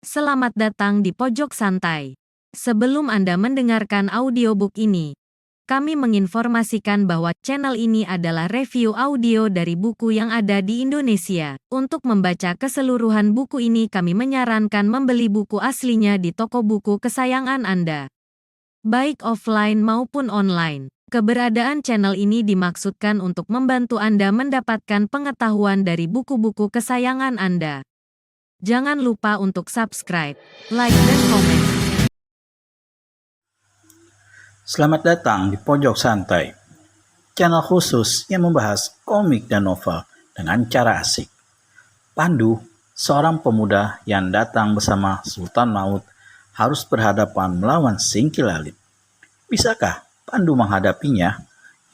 Selamat datang di Pojok Santai. Sebelum Anda mendengarkan audiobook ini, kami menginformasikan bahwa channel ini adalah review audio dari buku yang ada di Indonesia. Untuk membaca keseluruhan buku ini, kami menyarankan membeli buku aslinya di toko buku kesayangan Anda, baik offline maupun online. Keberadaan channel ini dimaksudkan untuk membantu Anda mendapatkan pengetahuan dari buku-buku kesayangan Anda. Jangan lupa untuk subscribe, like, dan komen. Selamat datang di Pojok Santai, channel khusus yang membahas komik dan novel dengan cara asik. Pandu, seorang pemuda yang datang bersama Sultan Maut, harus berhadapan melawan Singki Lalit. Bisakah Pandu menghadapinya?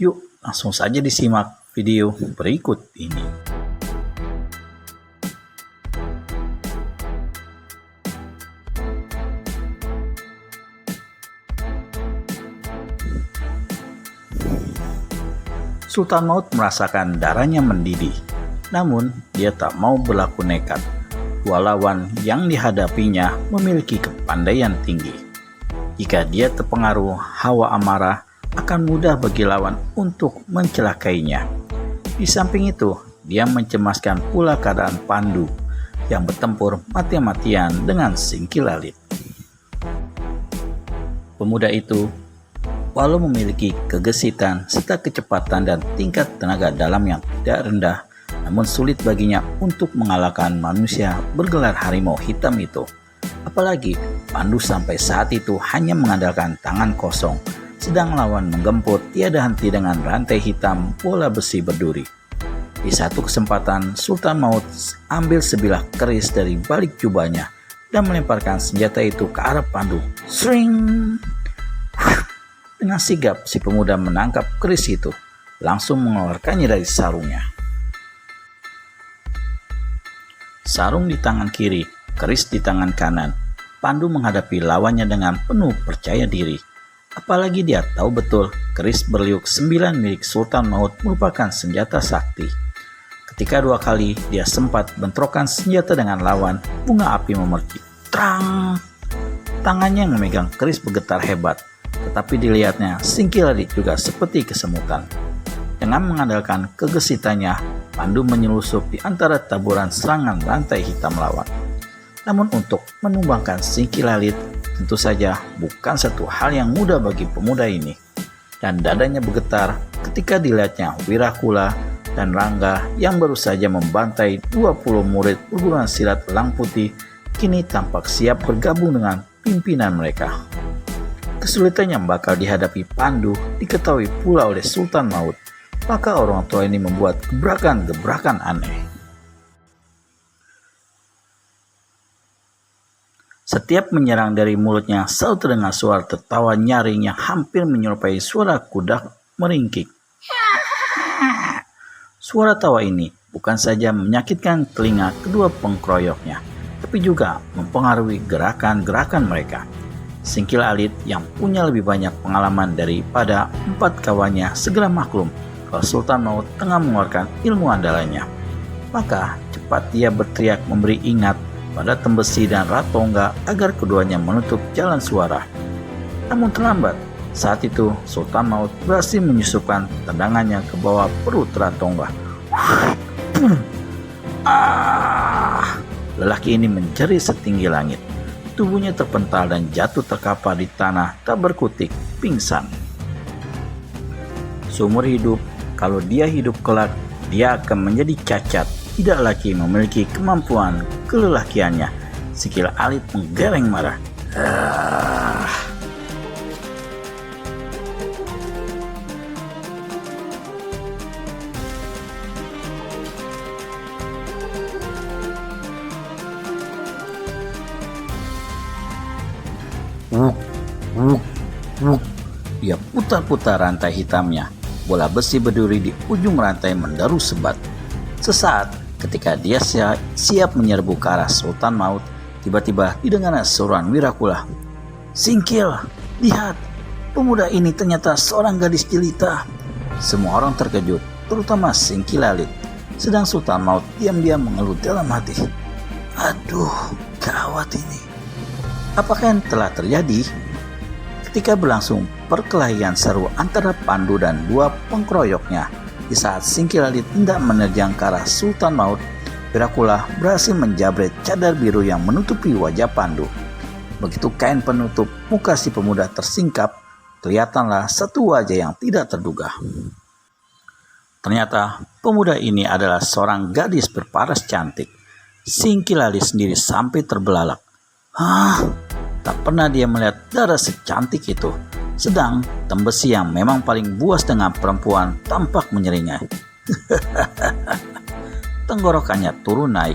Yuk, langsung saja disimak video berikut ini. Sultan Maut merasakan darahnya mendidih, namun dia tak mau berlaku nekat. Dua lawan yang dihadapinya memiliki kepandaian tinggi. Jika dia terpengaruh hawa amarah, akan mudah bagi lawan untuk mencelakainya. Di samping itu, dia mencemaskan pula keadaan Pandu yang bertempur mati-matian dengan Singki Lalit. Pemuda itu, walau memiliki kegesitan serta kecepatan dan tingkat tenaga dalam yang tidak rendah, namun sulit baginya untuk mengalahkan manusia bergelar harimau hitam itu. Apalagi Pandu sampai saat itu hanya mengandalkan tangan kosong, sedang lawan menggempur tiada henti dengan rantai hitam bola besi berduri. Di satu kesempatan, Sultan Maut ambil sebilah keris dari balik jubahnya dan melemparkan senjata itu ke arah Pandu. Sring! Dengan sigap, si pemuda menangkap keris itu, langsung mengeluarkannya dari sarungnya. Sarung di tangan kiri, keris di tangan kanan. Pandu menghadapi lawannya dengan penuh percaya diri. Apalagi dia tahu betul keris berliuk 9 milik Sultan Maut merupakan senjata sakti. Ketika dua kali dia sempat bentrokan senjata dengan lawan, bunga api memercik. Trang! Tangannya yang memegang keris bergetar hebat. Tetapi dilihatnya, Singki Lalit juga seperti kesemutan. Dengan mengandalkan kegesitannya, Pandu menyelusup di antara taburan serangan rantai hitam lawan. Namun untuk menumbangkan Singki Lalit, tentu saja bukan satu hal yang mudah bagi pemuda ini. Dan dadanya bergetar ketika dilihatnya Wirakula dan Rangga yang baru saja membantai 20 murid perguruan silat Elang Putih, kini tampak siap bergabung dengan pimpinan mereka. Kesulitan yang bakal dihadapi Pandu diketahui pula oleh Sultan Maut, maka orang tua ini membuat gebrakan-gebrakan aneh. Setiap menyerang dari mulutnya selalu terdengar suara tertawa nyaring yang hampir menyerupai suara kuda meringkik. Suara tawa ini bukan saja menyakitkan telinga kedua pengkeroyoknya, tapi juga mempengaruhi gerakan-gerakan mereka. Singki Lalit yang punya lebih banyak pengalaman daripada 4 kawannya segera maklum kalau Sultan Maut tengah mengeluarkan ilmu andalannya. Maka cepat dia berteriak memberi ingat pada Tembesi dan Ratongga agar keduanya menutup jalan suara. Namun terlambat. Saat itu Sultan Maut berhasil menyusupkan tendangannya ke bawah perut Ratongga. Lelaki ini menjerit setinggi langit. Tubuhnya terpental dan jatuh terkapar di tanah tak berkutik, pingsan. Seumur hidup, kalau dia hidup kelak, dia akan menjadi cacat, tidak lagi memiliki kemampuan kelelakiannya. Singki Lalit menggeleng marah. Dia putar-putar rantai hitamnya. Bola besi berduri di ujung rantai menderu sebat. Sesaat ketika dia siap menyerbu ke arah Sultan Maut, tiba-tiba didengar seruan Wirakula. Singkil, lihat, pemuda ini ternyata seorang gadis jelita. Semua orang terkejut, terutama Singki Lalit. Sedang Sultan Maut diam-diam mengeluh dalam hati. Aduh, Gawat ini. Apakah yang telah terjadi? Ketika berlangsung perkelahian seru antara Pandu dan dua pengkeroyoknya, di saat Singkilalit hendak menerjang ke arah Sultan Maut, Virakula berhasil menjabret cadar biru yang menutupi wajah Pandu. Begitu kain penutup muka si pemuda tersingkap, kelihatanlah satu wajah yang tidak terduga. Ternyata pemuda ini adalah seorang gadis berparas cantik. Singkilalit sendiri sampai terbelalak. Tak pernah dia melihat darah secantik itu. Sedang Tembesi yang memang paling buas dengan perempuan tampak menyeringai. Tenggorokannya turun naik.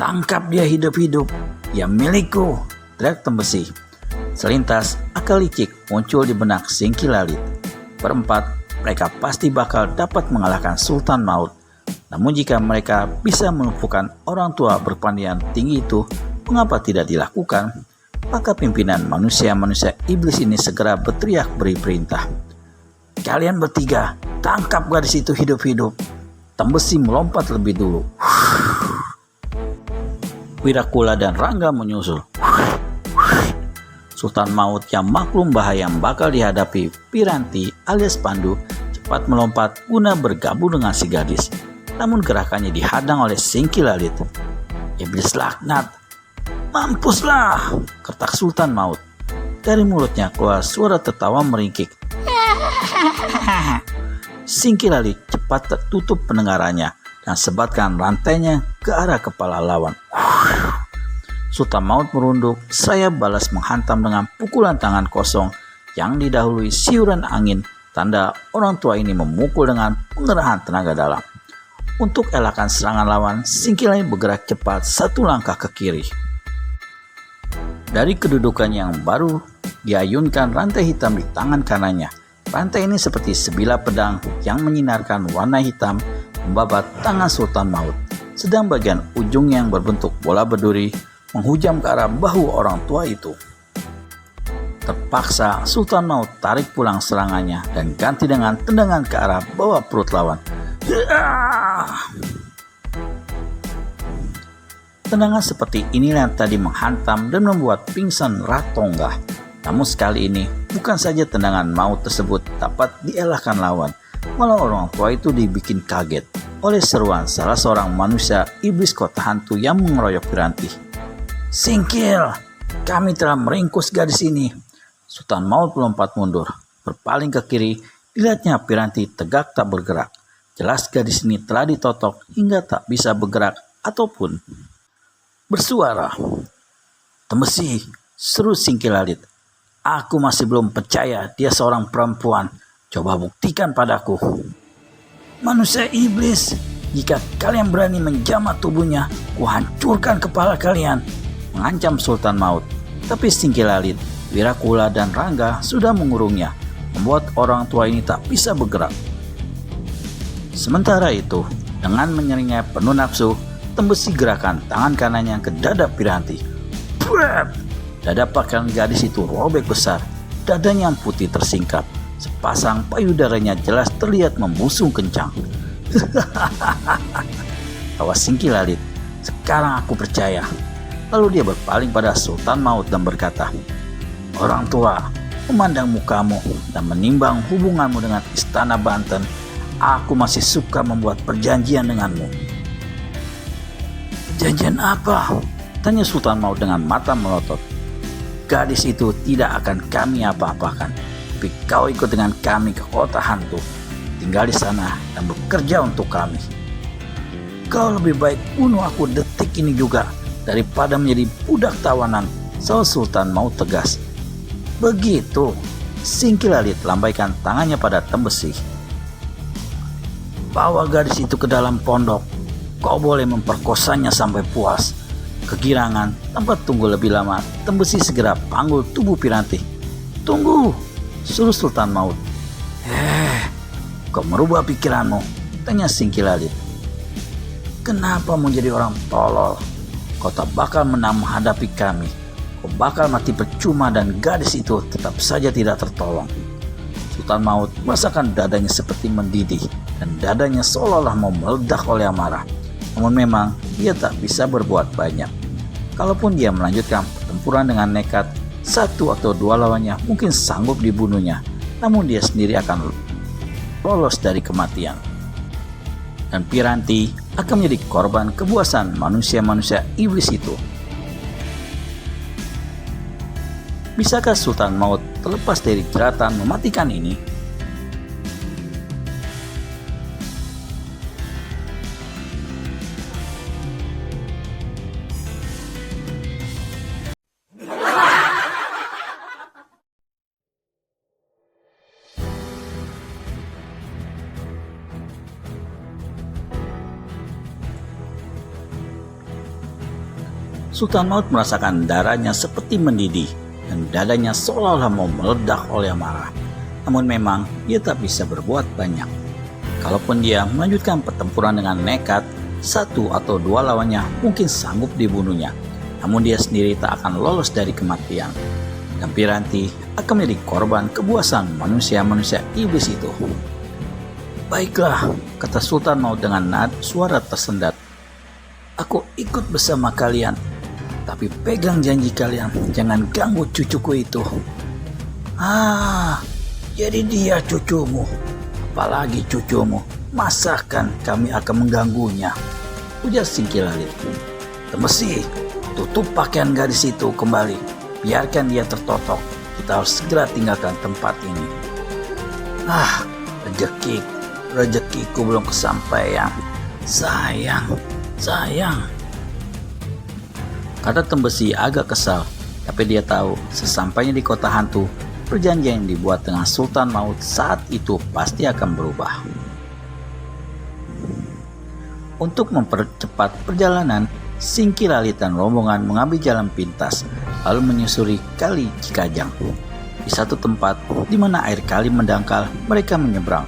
"Tangkap dia hidup-hidup, ya milikku," teriak Tembesi. Selintas akal licik muncul di benak Singkilalit. Berempat, mereka pasti bakal dapat mengalahkan Sultan Maut. Namun jika mereka bisa melumpuhkan orang tua berpandaian tinggi itu, mengapa tidak dilakukan? Maka pimpinan manusia-manusia iblis ini segera berteriak beri perintah. "Kalian bertiga, tangkap gadis itu hidup-hidup." Tembesi melompat lebih dulu. Virakula dan Rangga menyusul. Sultan Maut yang maklum bahaya yang bakal dihadapi Piranti alias Pandu cepat melompat guna bergabung dengan si gadis. Namun gerakannya dihadang oleh Singkilalit. "Iblis laknat, mampuslah!" kertak Sultan Maut. Dari mulutnya keluar suara tertawa meringkik. Singkilalit cepat tertutup pendengarannya dan sebatkan rantainya ke arah kepala lawan. Sultan Maut merunduk, saya balas menghantam dengan pukulan tangan kosong yang didahului siuran angin, tanda orang tua ini memukul dengan pengerahan tenaga dalam. Untuk elakkan serangan lawan, Singkilalit bergerak cepat satu langkah ke kiri. Dari kedudukan yang baru, diayunkan rantai hitam di tangan kanannya. Rantai ini seperti sebilah pedang yang menyinarkan warna hitam membabat tangan Sultan Maut. Sedang bagian ujung yang berbentuk bola berduri menghujam ke arah bahu orang tua itu. Terpaksa Sultan Maut tarik pulang serangannya dan ganti dengan tendangan ke arah bawah perut lawan. Tendangan seperti inilah yang tadi menghantam dan membuat pingsan Ratongga. Namun sekali ini bukan saja tendangan maut tersebut dapat dielakkan lawan, malah orang tua itu dibikin kaget oleh seruan salah seorang manusia iblis kota hantu yang mengeroyok Piranti. "Singkil, kami telah meringkus gadis ini." Sultan Maut melompat mundur, berpaling ke kiri, dilihatnya Piranti tegak tak bergerak. Jelas gadis ini telah ditotok hingga tak bisa bergerak ataupun bersuara. "Tembesi," seru Singkilalit. "Aku masih belum percaya dia seorang perempuan. Coba buktikan padaku." "Manusia iblis, jika kalian berani menjamah tubuhnya, kuhancurkan kepala kalian," mengancam Sultan Maut. Tapi Singkilalit, Virakula dan Rangga sudah mengurungnya, membuat orang tua ini tak bisa bergerak. Sementara itu, dengan menyeringnya penuh nafsu, Tembesi gerakan tangan kanannya ke dada Piranti. Bret! Dada pakaian gadis itu robek besar, dadanya yang putih tersingkap. Sepasang payudaranya jelas terlihat membusung kencang. Tawa Singkilalit, "Sekarang aku percaya." Lalu dia berpaling pada Sultan Maut dan berkata, "Orang tua, memandang mukamu dan menimbang hubunganmu dengan Istana Banten, aku masih suka membuat perjanjian denganmu." "Perjanjian apa?" tanya Sultan Maut dengan mata melotot. "Gadis itu tidak akan kami apa-apakan, tapi kau ikut dengan kami ke kota hantu, tinggal di sana dan bekerja untuk kami." "Kau lebih baik bunuh aku detik ini juga daripada menjadi budak tawanan," sahut Sultan Maut tegas. "Begitu?" Singkilalit lambaikan tangannya pada Tembesi. "Bawa gadis itu ke dalam pondok. Kau boleh memperkosanya sampai puas." Kegirangan, tanpa tunggu lebih lama, Tembesi segera panggul tubuh Piranti. "Tunggu," suruh Sultan Maut. Kau merubah pikiranmu?" tanya Singkilalit. "Kenapa menjadi orang tolol? Kau tak bakal menang menghadapi kami. Kau bakal mati percuma dan gadis itu tetap saja tidak tertolong." Sultan Maut merasakan dadanya seperti mendidih dan dadanya seolah-olah mau meledak oleh amarah. Namun memang dia tak bisa berbuat banyak. Kalaupun dia melanjutkan pertempuran dengan nekat, satu atau dua lawannya mungkin sanggup dibunuhnya, namun dia sendiri akan lolos dari kematian. Dan Piranti akan menjadi korban kebuasan manusia-manusia iblis itu. Bisakah Sultan Maut terlepas dari jeratan mematikan ini? Sultan Maut merasakan darahnya seperti mendidih dan dadanya seolah-olah mau meledak oleh amarah. Namun memang dia tak bisa berbuat banyak. Kalaupun dia melanjutkan pertempuran dengan nekat, satu atau dua lawannya mungkin sanggup dibunuhnya. Namun dia sendiri tak akan lolos dari kematian. Dan Piranti akan menjadi korban kebuasan manusia-manusia iblis itu. Baiklah, kata Sultan Maut dengan suara tersendat. Aku ikut bersama kalian. Tapi pegang janji kalian, jangan ganggu cucuku itu. Jadi dia cucumu. Apalagi cucumu, masakan kami akan mengganggunya, ujar Singkilalit. Tembesi, tutup pakaian gadis itu kembali. Biarkan dia tertotok. Kita harus segera tinggalkan tempat ini. Rezekiku belum kesampaian. Sayang. Kata Tembesi agak kesal, tapi dia tahu sesampainya di kota hantu, perjanjian yang dibuat dengan Sultan Maut saat itu pasti akan berubah. Untuk mempercepat perjalanan, Singkilalit dan rombongan mengambil jalan pintas, lalu menyusuri Kali Cikajang. Di satu tempat di mana air kali mendangkal, mereka menyeberang.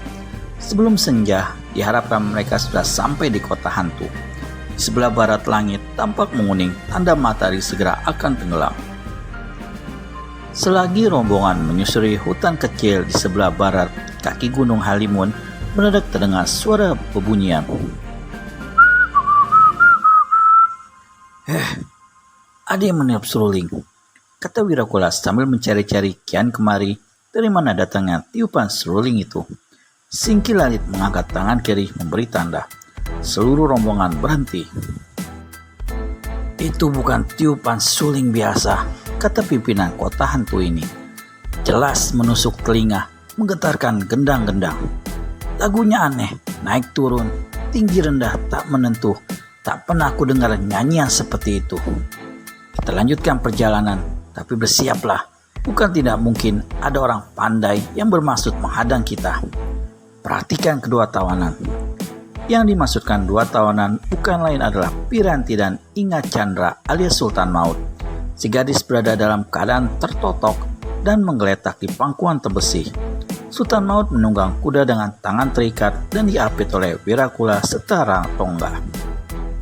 Sebelum senja, diharapkan mereka sudah sampai di kota hantu. Di sebelah barat langit tampak menguning, tanda matahari segera akan tenggelam. Selagi rombongan menyusuri hutan kecil di sebelah barat kaki Gunung Halimun, mendadak terdengar suara bebunyian. Ada yang meniup seruling, kata Wirakula sambil mencari-cari kian kemari dari mana datangnya tiupan seruling itu. Singkilalit mengangkat tangan kiri memberi tanda. Seluruh rombongan berhenti. Itu bukan tiupan suling biasa, kata pimpinan kota hantu ini. Jelas menusuk telinga, menggetarkan gendang-gendang. Lagunya aneh, naik turun, tinggi rendah tak menentu. Tak pernah aku dengar nyanyian seperti itu. Kita lanjutkan perjalanan, tapi bersiaplah. Bukan tidak mungkin ada orang pandai yang bermaksud menghadang kita. Perhatikan kedua tawanan. Yang dimaksudkan dua tawanan bukan lain adalah Piranti dan Inga Chandra alias Sultan Maut. Si gadis berada dalam keadaan tertotok dan menggeletak di pangkuan Tembesi. Sultan Maut menunggang kuda dengan tangan terikat dan diapit oleh Wirakula serta Ratongga.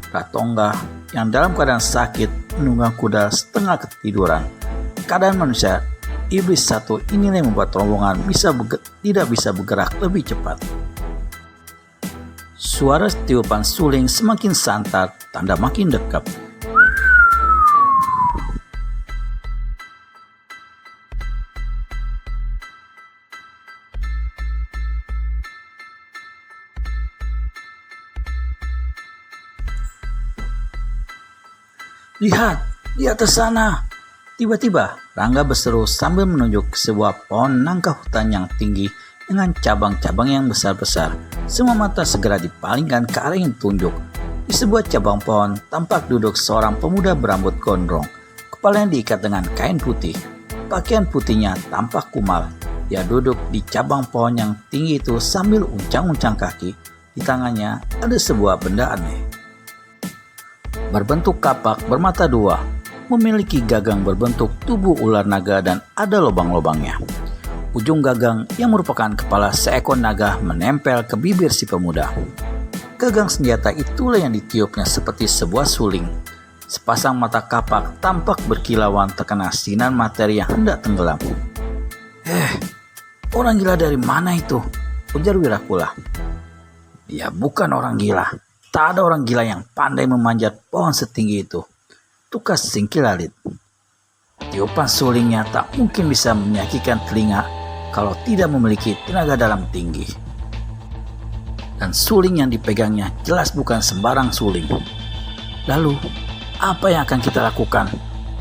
Ratongga yang dalam keadaan sakit menunggang kuda setengah ketiduran. Keadaan manusia iblis satu inilah yang membuat rombongan tidak bisa bergerak lebih cepat. Suara tiupan suling semakin santar, tanda makin dekat. Lihat, di atas sana. Tiba-tiba, Rangga berseru sambil menunjuk ke sebuah pohon nangka hutan yang tinggi dengan cabang-cabang yang besar-besar. Semua mata segera dipalingkan ke arah yang tunjuk. Di sebuah cabang pohon tampak duduk seorang pemuda berambut gondrong. Kepalanya diikat dengan kain putih. Pakaian putihnya tampak kumal. Dia duduk di cabang pohon yang tinggi itu sambil uncang-uncang kaki. Di tangannya ada sebuah benda aneh. Berbentuk kapak bermata dua, memiliki gagang berbentuk tubuh ular naga dan ada lubang-lubangnya. Ujung gagang yang merupakan kepala seekor naga menempel ke bibir si pemuda. Gagang senjata itulah yang ditiupnya seperti sebuah suling. Sepasang mata kapak tampak berkilauan terkena sinar materi yang hendak tenggelam. Orang gila dari mana itu? Ujar Wirakula. Dia bukan orang gila. Tak ada orang gila yang pandai memanjat pohon setinggi itu. tukas Singkilalit. Tiupan sulingnya tak mungkin bisa menyakitkan telinga kalau tidak memiliki tenaga dalam tinggi. Dan suling yang dipegangnya jelas bukan sembarang suling. Lalu, apa yang akan kita lakukan?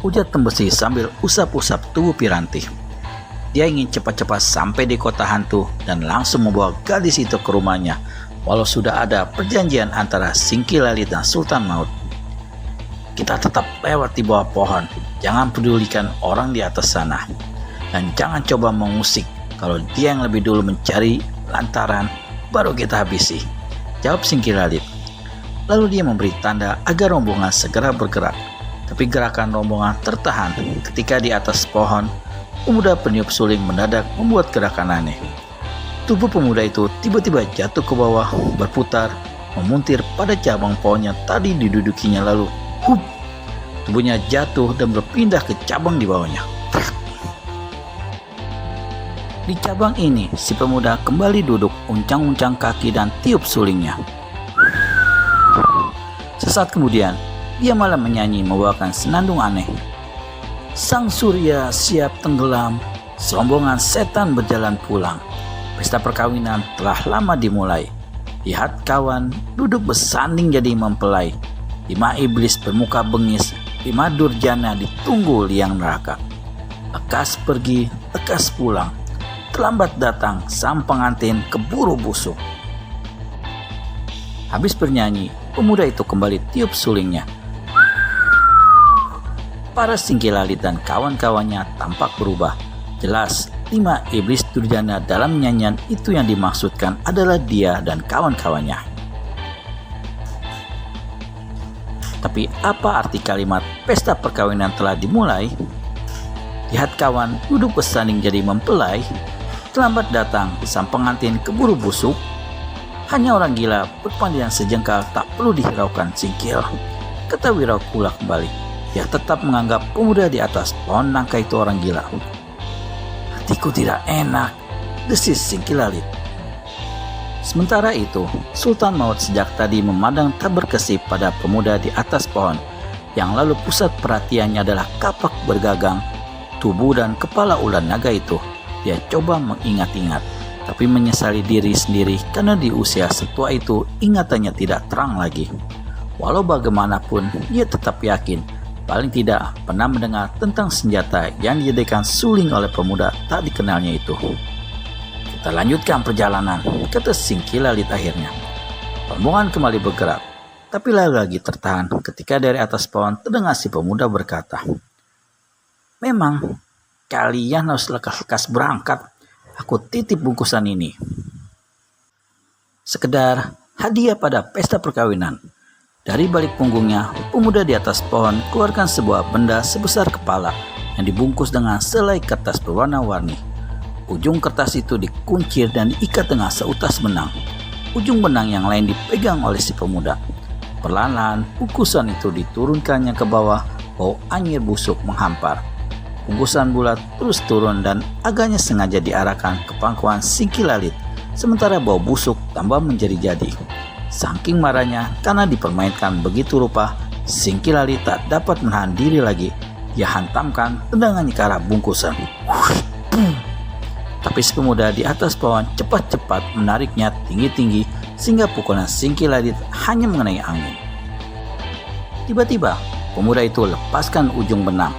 Ujar Tembesi sambil usap-usap tubuh Piranti. Dia ingin cepat-cepat sampai di kota hantu dan langsung membawa gadis itu ke rumahnya, walau sudah ada perjanjian antara Singkilalit dan Sultan Maut. Kita tetap lewat di bawah pohon, jangan pedulikan orang di atas sana. Dan jangan coba mengusik, kalau dia yang lebih dulu mencari lantaran, baru kita habisi, jawab Singkilalit. Lalu dia memberi tanda agar rombongan segera bergerak. Tapi gerakan rombongan tertahan ketika di atas pohon, pemuda peniup suling mendadak membuat gerakan aneh. Tubuh pemuda itu tiba-tiba jatuh ke bawah, berputar, memuntir pada cabang pohon yang tadi didudukinya lalu. Tubuhnya jatuh dan berpindah ke cabang di bawahnya. Di cabang ini, si pemuda kembali duduk, uncang-uncang kaki dan tiup sulingnya. Sesaat kemudian, dia malah menyanyi membawakan senandung aneh. Sang surya siap tenggelam, serombongan setan berjalan pulang. Pesta perkawinan telah lama dimulai. Lihat kawan, duduk bersanding jadi mempelai. 5 iblis bermuka bengis, 5 durjana ditunggu liang neraka. Lekas pergi, lekas pulang. Terlambat datang, sang pengantin keburu busuk. Habis bernyanyi, pemuda itu kembali tiup sulingnya. Para Singkilalit dan kawan-kawannya tampak berubah. Jelas, 5 iblis durjana dalam nyanyian itu yang dimaksudkan adalah dia dan kawan-kawannya. Tapi apa arti kalimat pesta perkawinan telah dimulai? Lihat kawan, duduk bersanding jadi mempelai. Terlambat datang, sang pengantin keburu busuk. Hanya orang gila berpandian sejengkal tak perlu dihiraukan Singkil, kata Wirakula kembali. Dia tetap menganggap pemuda di atas pohon nangka itu orang gila. Hatiku tidak enak, desis Singkilalit. Sementara itu, Sultan Maut sejak tadi memandang tak berkesip pada pemuda di atas pohon, yang lalu pusat perhatiannya adalah kapak bergagang, tubuh dan kepala ular naga itu. Dia coba mengingat-ingat, tapi menyesali diri sendiri karena di usia setua itu ingatannya tidak terang lagi. Walau bagaimanapun, dia tetap yakin paling tidak pernah mendengar tentang senjata yang dijadikan suling oleh pemuda tak dikenalnya itu. Kita lanjutkan perjalanan, kata Singkilalit akhirnya. Rombongan kembali bergerak, tapi lagi tertahan ketika dari atas pohon terdengar si pemuda berkata, "Memang kalian harus lekas-lekas berangkat. Aku titip bungkusan ini. Sekedar hadiah pada pesta perkawinan." Dari balik punggungnya, pemuda di atas pohon keluarkan sebuah benda sebesar kepala yang dibungkus dengan selai kertas berwarna-warni. Ujung kertas itu dikuncir dan diikat dengan seutas benang. Ujung benang yang lain dipegang oleh si pemuda. Perlahan bungkusan itu diturunkannya ke bawah, bau anyir busuk menghampar. Bungkusan bulat terus turun dan agaknya sengaja diarahkan ke pangkuan Singkilalit, sementara bau busuk tambah menjadi-jadi. Saking marahnya karena dipermainkan begitu rupa, Singkilalit tak dapat menahan diri lagi. Dia hantamkan tendangannya ke arah bungkusan. Tapi si pemuda di atas pohon cepat-cepat menariknya tinggi-tinggi sehingga pukulan Singkilalit hanya mengenai angin. Tiba-tiba, pemuda itu lepaskan ujung benang.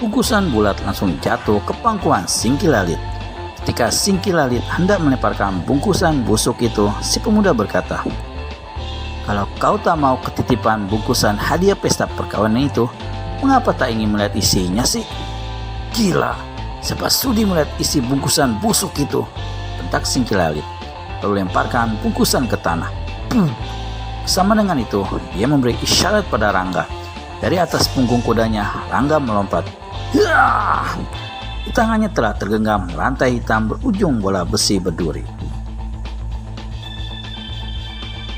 Bungkusan bulat langsung jatuh ke pangkuan Singkilalit. Ketika Singkilalit hendak melemparkan bungkusan busuk itu, si pemuda berkata, "Kalau kau tak mau ketitipan bungkusan hadiah pesta perkawinan itu, mengapa tak ingin melihat isinya sih? Gila, siapa sudi melihat isi bungkusan busuk itu?" bentak Singkilalit, lalu lemparkan bungkusan ke tanah. Bersama dengan itu, dia memberi isyarat pada Rangga. Dari atas punggung kudanya, Rangga melompat. Di tangannya telah tergenggam rantai hitam berujung bola besi berduri.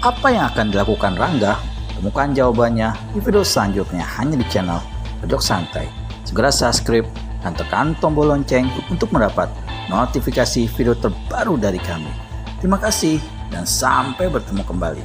Apa yang akan dilakukan Rangga? Temukan jawabannya di video selanjutnya hanya di channel Pojok Santai. Segera subscribe dan tekan tombol lonceng untuk mendapat notifikasi video terbaru dari kami. Terima kasih dan sampai bertemu kembali.